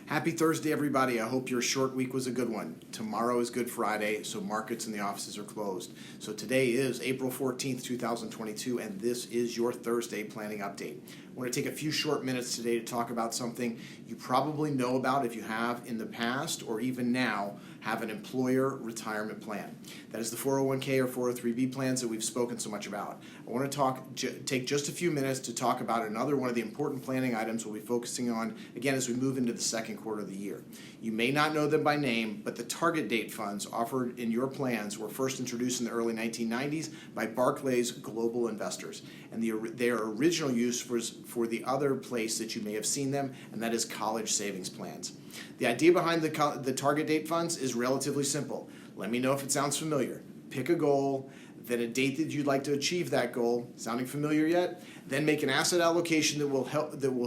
Happy Thursday, everybody. I hope your short week was a good one. Tomorrow is Good Friday, so markets and the offices are closed. So today is April 14th, 2022, and this is your Thursday planning update. I want to take a few short minutes today to talk about something you probably know about if you have in the past or even now have an employer retirement plan. That is the 401k or 403b plans that we've spoken so much about. I want to take just a few minutes to talk about another one of the important planning items we'll be focusing on, again, as we move into the second quarter of the year. You may not know them by name, but the target date funds offered in your plans were first introduced in the early 1990s by Barclays Global Investors. And their original use was for the other place that you may have seen them, and that is college savings plans. The idea behind the target date funds is relatively simple. Let me know if it sounds familiar. Pick a goal, then a date that you'd like to achieve that goal. Sounding familiar yet? Then make an asset allocation that will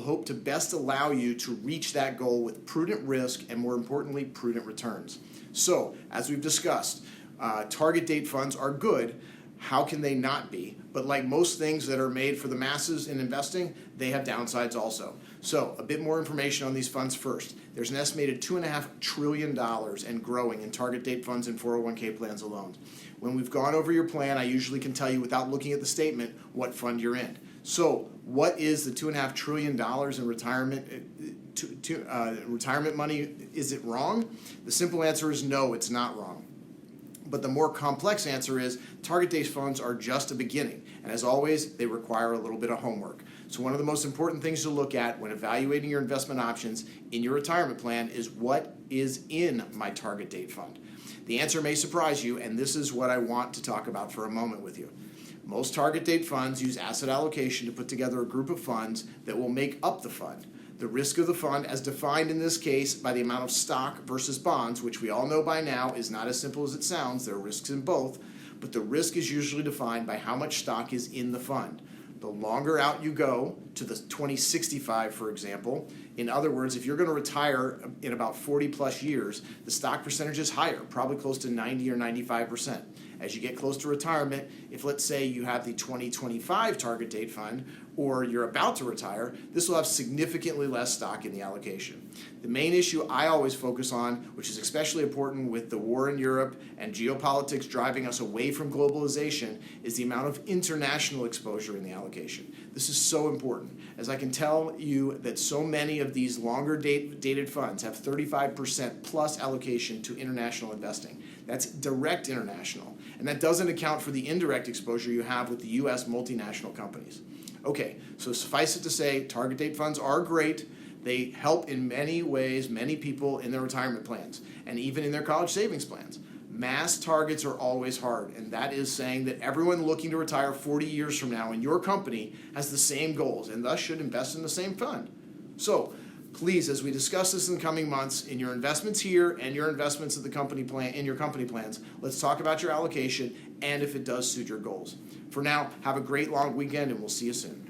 hope to best allow you to reach that goal with prudent risk and, more importantly, prudent returns. So, as we've discussed, target date funds are good. How can they not be? But like most things that are made for the masses in investing, they have downsides also. So a bit more information on these funds first. There's an estimated $2.5 trillion and growing in target date funds and 401k plans alone. When we've gone over your plan, I usually can tell you without looking at the statement what fund you're in. So what is the $2.5 trillion in retirement money? Is it wrong? The simple answer is no, it's not wrong. But the more complex answer is target date funds are just a beginning. And as always, they require a little bit of homework. So one of the most important things to look at when evaluating your investment options in your retirement plan is what is in my target date fund. The answer may surprise you, and this is what I want to talk about for a moment with you. Most target date funds use asset allocation to put together a group of funds that will make up the fund. The risk of the fund, as defined in this case by the amount of stock versus bonds, which we all know by now is not as simple as it sounds. There are risks in both, but the risk is usually defined by how much stock is in the fund. The longer out you go to the 2065, for example, in other words, if you're going to retire in about 40 plus years, the stock percentage is higher, probably close to 90 or 95%. As you get close to retirement, if let's say you have the 2025 target date fund or you're about to retire, this will have significantly less stock in the allocation. The main issue I always focus on, which is especially important with the war in Europe and geopolitics driving us away from globalization, is the amount of international exposure in the allocation. This is so important, as I can tell you that so many of these longer dated funds have 35% plus allocation to international investing. That's direct international. And that doesn't account for the indirect exposure you have with the U.S. multinational companies. Okay, so suffice it to say, target date funds are great. They help in many ways many people in their retirement plans and even in their college savings plans. Mass targets are always hard, and that is saying that everyone looking to retire 40 years from now in your company has the same goals and thus should invest in the same fund. So, please, as we discuss this in the coming months, in your investments here and your investments in your company plans, let's talk about your allocation and if it does suit your goals. For now, have a great long weekend, and we'll see you soon.